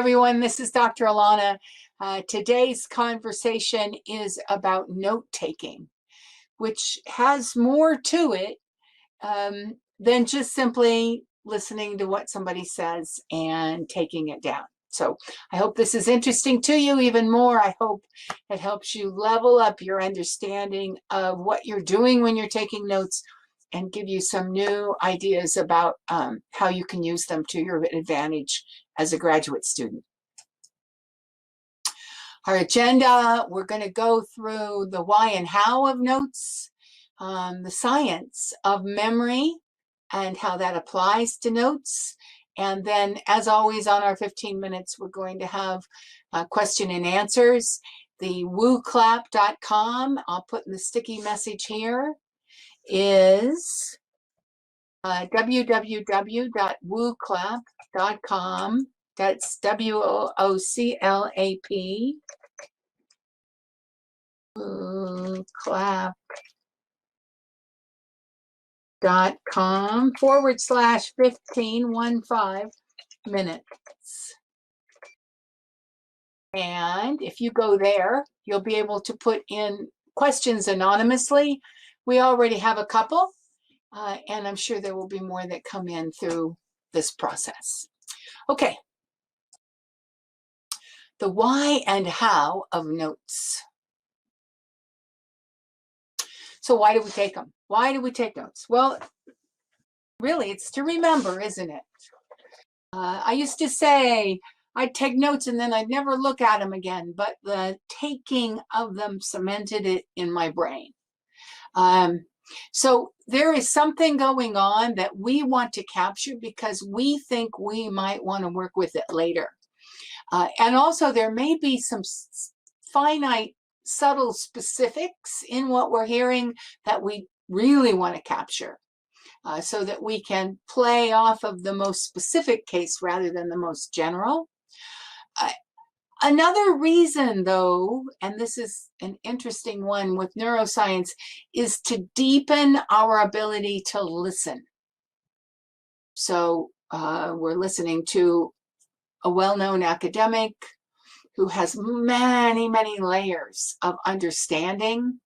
everyone. This is Dr. Alana. Today's conversation is about note-taking, which has more to it than just simply listening to what somebody says and taking it down. So I hope this is interesting to you even more. I hope it helps you level up your understanding of what you're doing when you're taking notes and give you some new ideas about how you can use them to your advantage as a graduate student. Our agenda, we're going to go through the why and how of notes, the science of memory and how that applies to notes. And then, as always, on our 15 minutes, we're going to have question and answers. The wooclap.com, I'll put in the sticky message here, is www.wooclap.com. That's WOOCLAP. wooclap.com/15 minutes. And if you go there, you'll be able to put in questions anonymously. We already have a couple, and I'm sure there will be more that come in through this process. Okay. The why and how of notes. So why do we take them? Why do we take notes? Well, really, it's to remember, isn't it? I used to say I'd take notes and then I'd never look at them again, but the taking of them cemented it in my brain. So there is something going on that we want to capture because we think we might want to work with it later. And also there may be some finite, subtle specifics in what we're hearing that we really want to capture so that we can play off of the most specific case rather than the most general. Another reason, though, and this is an interesting one with neuroscience, is to deepen our ability to listen. So we're listening to a well-known academic who has many, many layers of understanding.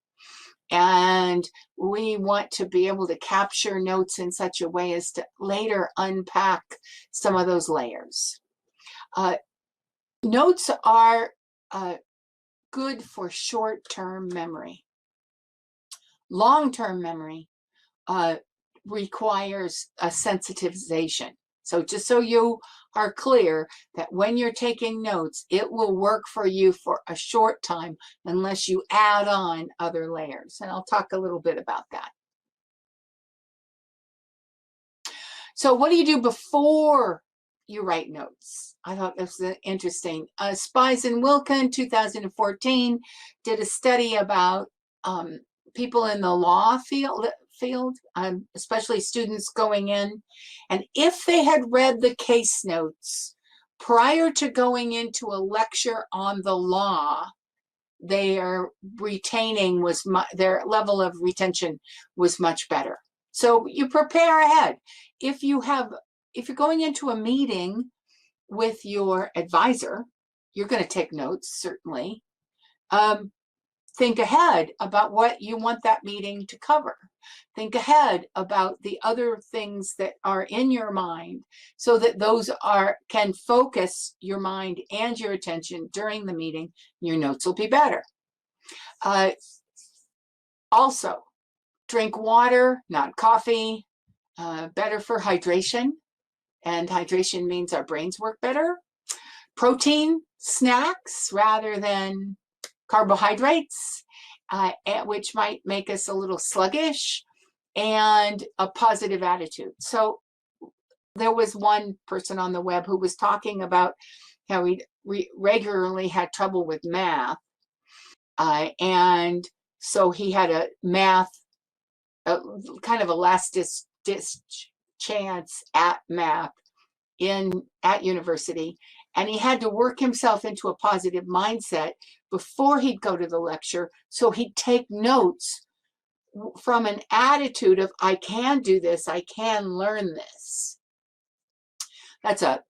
And we want to be able to capture notes in such a way as to later unpack some of those layers. Notes are good for short-term memory. Long-term memory requires a sensitization. So just so you are clear that when you're taking notes, it will work for you for a short time unless you add on other layers. And I'll talk a little bit about that. So what do you do before you write notes? I thought this was interesting. Spies and Wilkin, 2014, did a study about people in the law field, especially students going in, and if they had read the case notes prior to going into a lecture on the law, their level of retention was much better. So you prepare ahead. If you're going into a meeting with your advisor, you're going to take notes, certainly. Think ahead about what you want that meeting to cover. Think ahead about the other things that are in your mind so that those can focus your mind and your attention during the meeting. Your notes will be better. Also, drink water, not coffee, better for hydration. And hydration means our brains work better. Protein snacks rather than carbohydrates, which might make us a little sluggish, and a positive attitude. So there was one person on the web who was talking about how he regularly had trouble with math. And so he had a math, kind of a last chance at math at university. And he had to work himself into a positive mindset before he'd go to the lecture. So he'd take notes from an attitude of, I can do this, I can learn this. That's a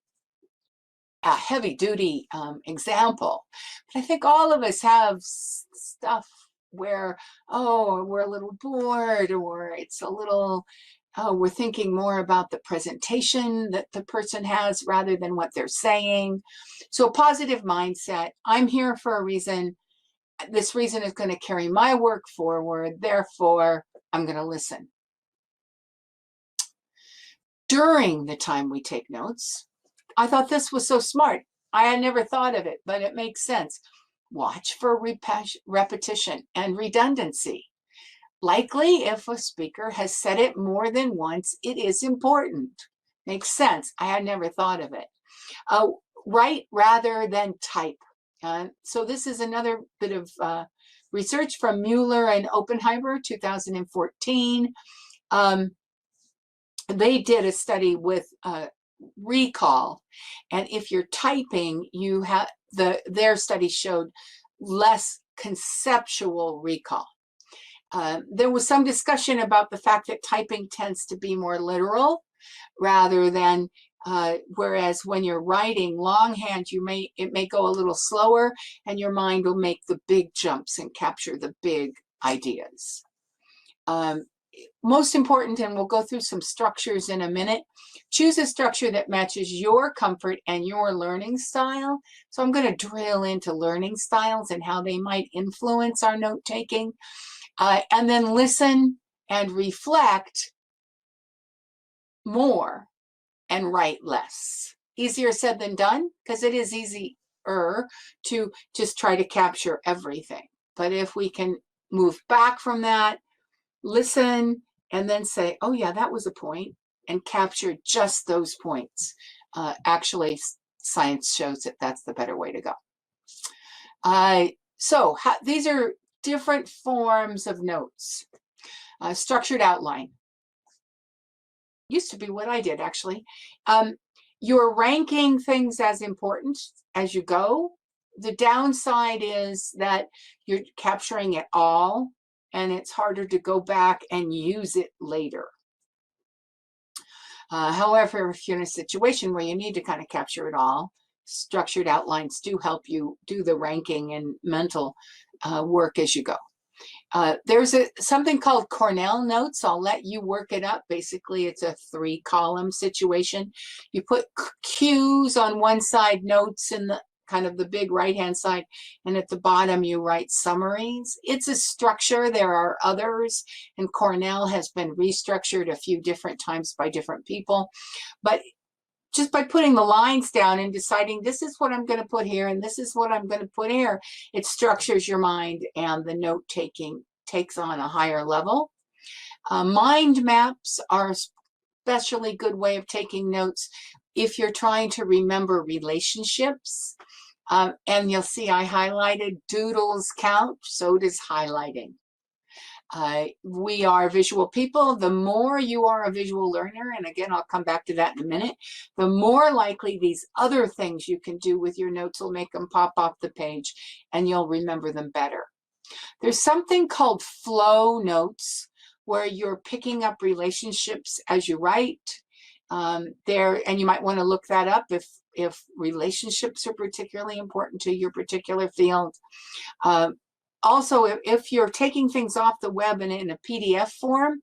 a heavy duty example. But I think all of us have stuff where, oh, we're a little bored, or it's a little, oh, we're thinking more about the presentation that the person has rather than what they're saying. So a positive mindset, I'm here for a reason. This reason is going to carry my work forward. Therefore, I'm going to listen. During the time we take notes, I thought this was so smart. I had never thought of it, but it makes sense. Watch for repetition and redundancy. Likely, if a speaker has said it more than once, it is important. Makes sense. I had never thought of it. Write rather than type. So this is another bit of research from Mueller and Oppenheimer, 2014. They did a study with recall, and if you're typing, you have their study showed less conceptual recall. There was some discussion about the fact that typing tends to be more literal rather than whereas when you're writing longhand, it may go a little slower, and your mind will make the big jumps and capture the big ideas. Most important, and we'll go through some structures in a minute, choose a structure that matches your comfort and your learning style. So I'm going to drill into learning styles and how they might influence our note-taking. And then listen and reflect more and write less. Easier said than done, because it is easier to just try to capture everything. But if we can move back from that, listen, and then say, oh yeah, that was a point, and capture just those points. Actually, science shows that that's the better way to go. These are different forms of notes. Structured outline. Used to be what I did, actually. You're ranking things as important as you go. The downside is that you're capturing it all, and it's harder to go back and use it later. However, if you're in a situation where you need to kind of capture it all, structured outlines do help you do the ranking and mental work as you go. There's something called Cornell notes. I'll let you work it up. Basically, it's a 3-column situation. You put cues on one side, notes in the kind of the big right-hand side, and at the bottom you write summaries. It's a structure. There are others, and Cornell has been restructured a few different times by different people. But just by putting the lines down and deciding this is what I'm going to put here and this is what I'm going to put here, it structures your mind, and the note-taking takes on a higher level. Mind maps are a especially good way of taking notes if you're trying to remember relationships. And you'll see I highlighted doodles count, so does highlighting. We are visual people. The more you are a visual learner, and again, I'll come back to that in a minute, the more likely these other things you can do with your notes will make them pop off the page, and you'll remember them better. There's something called flow notes, where you're picking up relationships as you write. And you might want to look that up if relationships are particularly important to your particular field. Also, if you're taking things off the web and in a PDF form,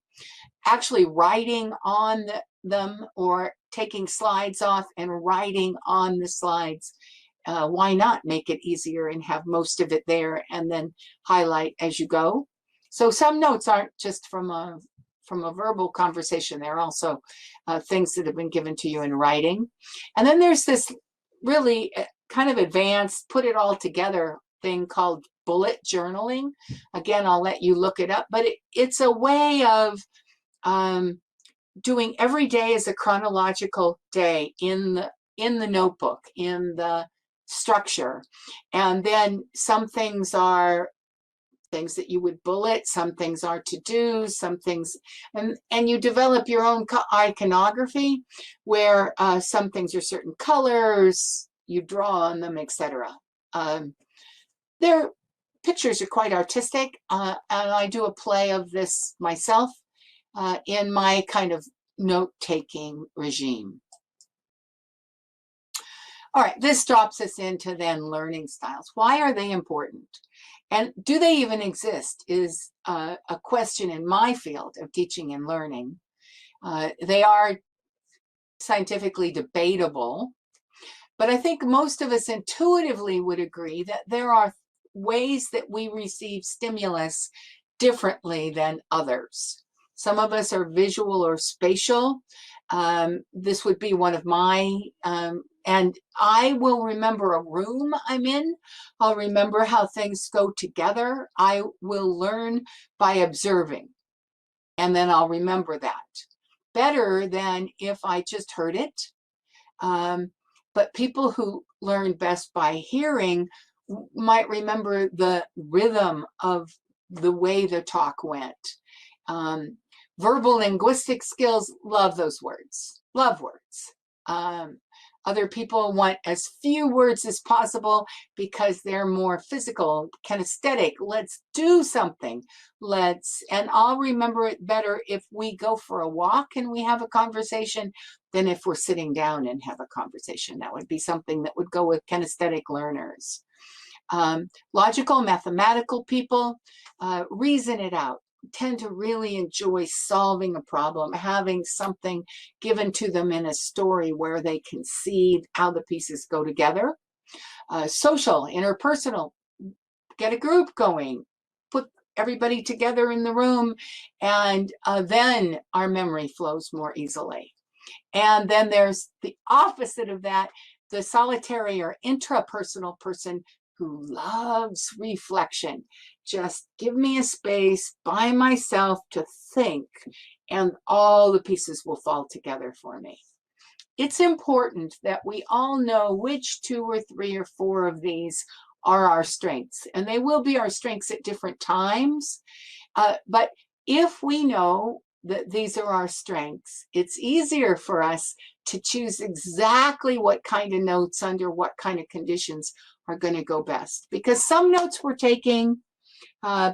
actually writing on them or taking slides off and writing on the slides, why not make it easier and have most of it there and then highlight as you go? So some notes aren't just from a verbal conversation. They're also things that have been given to you in writing. And then there's this really kind of advanced, put it all together thing called bullet journaling. Again, I'll let you look it up, but it's a way of doing every day as a chronological day in the notebook, in the structure. And then some things are things that you would bullet, some things are to do, some things, and you develop your own iconography where some things are certain colors, you draw on them, etc. Their pictures are quite artistic, and I do a play of this myself in my kind of note-taking regime. All right, this drops us into then learning styles. Why are they important? And do they even exist is a question in my field of teaching and learning. They are scientifically debatable, but I think most of us intuitively would agree that there are ways that we receive stimulus differently than others. Some of us are visual or spatial. This would be one of my, and I will remember a room I'm in. I'll remember how things go together. I will learn by observing, and then I'll remember that better than if I just heard it. But people who learn best by hearing might remember the rhythm of the way the talk went. Verbal linguistic skills, love those words, love words. Other people want as few words as possible because they're more physical, kinesthetic. Let's do something. And I'll remember it better if we go for a walk and we have a conversation than if we're sitting down and have a conversation. That would be something that would go with kinesthetic learners. Logical, mathematical people reason it out, tend to really enjoy solving a problem, having something given to them in a story where they can see how the pieces go together. Social, interpersonal, get a group going, put everybody together in the room, and then our memory flows more easily. And then there's the opposite of that, the solitary or intrapersonal person who loves reflection. Just give me a space by myself to think, and all the pieces will fall together for me. It's important that we all know which 2 or 3 or 4 of these are our strengths, and they will be our strengths at different times. But if we know that these are our strengths, it's easier for us to choose exactly what kind of notes under what kind of conditions are going to go best. Because some notes we're taking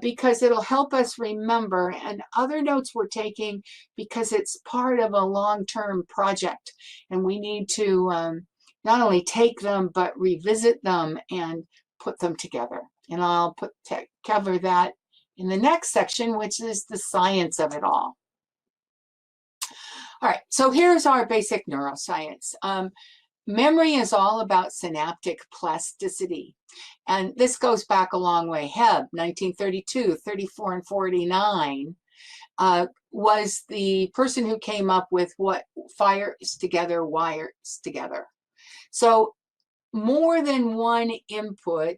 because it'll help us remember, and other notes we're taking because it's part of a long-term project, and we need to not only take them, but revisit them and put them together. And I'll cover that in the next section, which is the science of it all. All right, so here's our basic neuroscience. Memory is all about synaptic plasticity. And this goes back a long way. Hebb, 1932, 34 and 49, was the person who came up with what fires together, wires together. So more than one input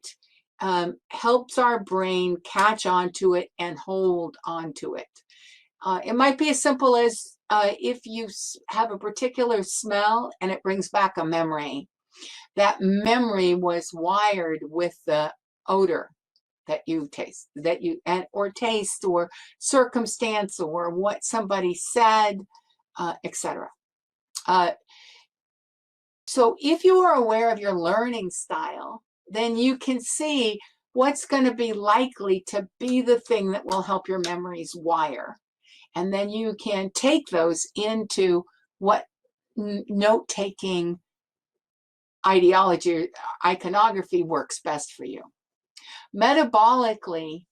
helps our brain catch onto it and hold onto it. It might be as simple as if you have a particular smell and it brings back a memory, that memory was wired with the odor that you taste, or taste, or circumstance, or what somebody said, etc. So if you are aware of your learning style, then you can see what's going to be likely to be the thing that will help your memories wire. And then you can take those into what note-taking ideology, iconography works best for you. Metabolically,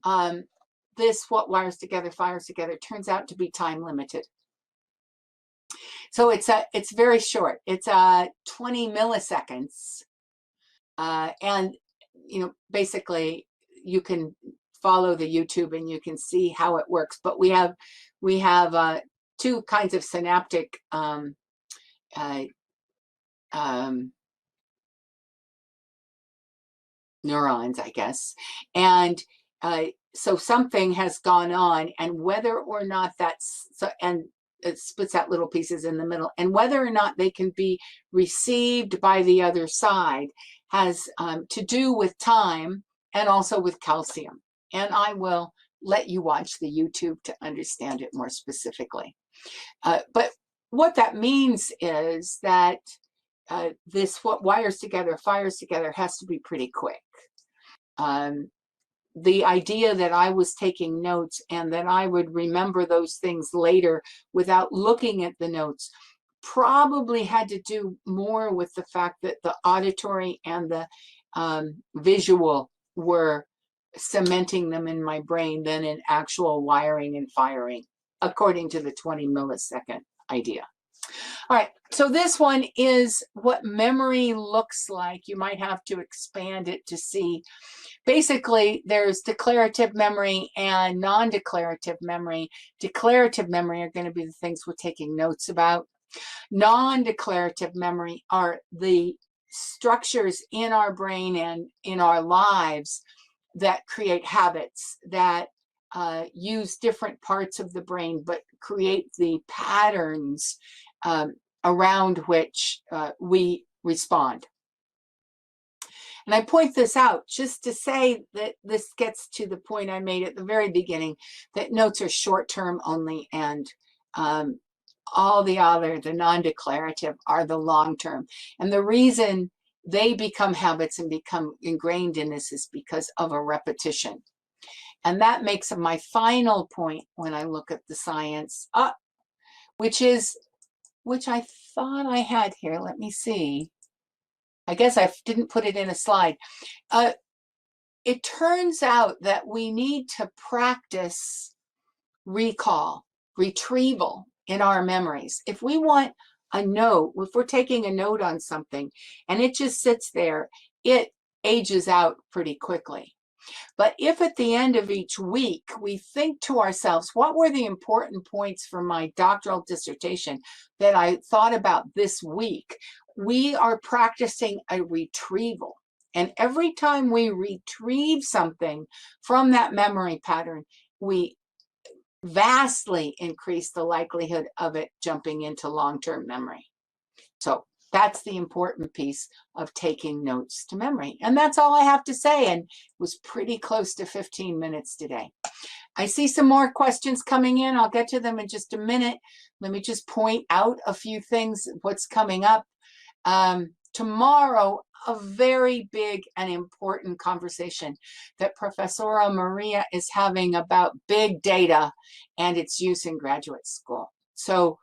what wires together, fires together, turns out to be time limited. So it's very short. It's 20 milliseconds, and basically you can follow the YouTube and you can see how it works. But we have 2 kinds of synaptic neurons, I guess, and so something has gone on, and whether or not and it splits out little pieces in the middle, and whether or not they can be received by the other side has to do with time and also with calcium. And I will let you watch the YouTube to understand it more specifically. But what that means is that what wires together, fires together, has to be pretty quick. The idea that I was taking notes and that I would remember those things later without looking at the notes probably had to do more with the fact that the auditory and the visual were cementing them in my brain than in actual wiring and firing, according to the 20 millisecond idea. All right, so this one is what memory looks like. You might have to expand it to see. Basically, there's declarative memory and non-declarative memory. Declarative memory are going to be the things we're taking notes about. Non-declarative memory are the structures in our brain and in our lives that create habits, that use different parts of the brain, but create the patterns around which we respond. And I point this out just to say that this gets to the point I made at the very beginning, that notes are short-term only, and all the other, the non-declarative, are the long-term. And the reason they become habits and become ingrained in us is because of a repetition. And that makes my final point when I look at the science, which I thought I had here. Let me see. I guess I didn't put it in a slide. It turns out that we need to practice recall, retrieval in our memories. If we want a note, if we're taking a note on something and it just sits there, it ages out pretty quickly. But if at the end of each week we think to ourselves, what were the important points for my doctoral dissertation that I thought about this week? We are practicing a retrieval. And every time we retrieve something from that memory pattern, we vastly increase the likelihood of it jumping into long-term memory. So that's the important piece of taking notes to memory. And that's all I have to say. And it was pretty close to 15 minutes today. I see some more questions coming in. I'll get to them in just a minute. Let me just point out a few things, what's coming up. Tomorrow, a very big and important conversation that Professora Maria is having about big data and its use in graduate school. So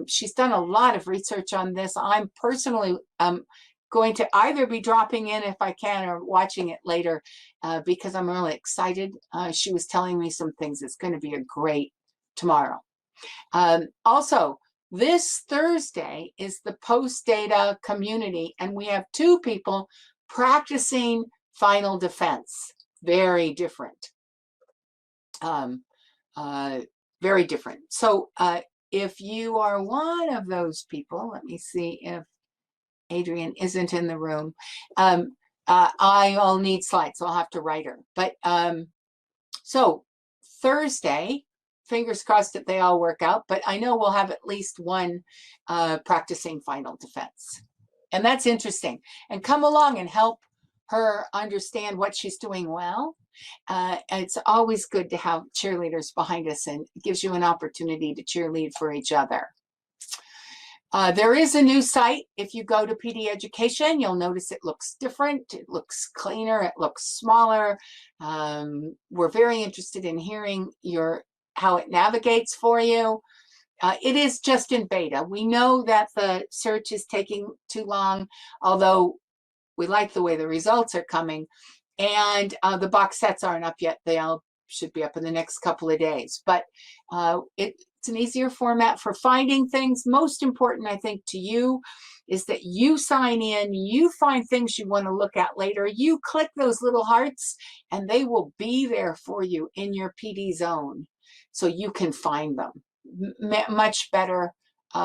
she's done a lot of research on this. I'm personally going to either be dropping in if I can or watching it later because I'm really excited. She was telling me some things. It's going to be a great tomorrow. Also, this Thursday is the post-data community, and we have 2 people practicing final defense. Very different. Very different. So if you are one of those people, let me see if Adrienne isn't in the room. I'll need slides, so I'll have to write her. But so Thursday, fingers crossed that they all work out, but I know we'll have at least one practicing final defense. And that's interesting. And come along and help her understand what she's doing well. It's always good to have cheerleaders behind us, and it gives you an opportunity to cheerlead for each other. There is a new site. If you go to PD Education, you'll notice it looks different. It looks cleaner. It looks smaller. We're very interested in hearing how it navigates for you. It is just in beta. We know that the search is taking too long, although we like the way the results are coming. And the box sets aren't up yet. They all should be up in the next couple of days. But it's an easier format for finding things. Most important, I think, to you is that you sign in, you find things you want to look at later, you click those little hearts, and they will be there for you in your PD zone so you can find them. Much better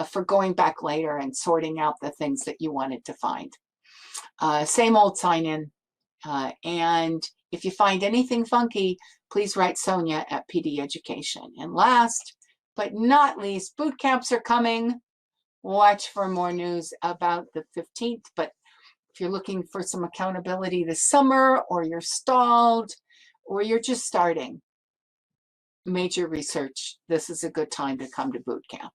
for going back later and sorting out the things that you wanted to find. Same old sign in. And if you find anything funky, please write Sonia at PD Education. And last but not least, boot camps are coming. Watch for more news about the 15th. But if you're looking for some accountability this summer, or you're stalled, or you're just starting major research, this is a good time to come to boot camp.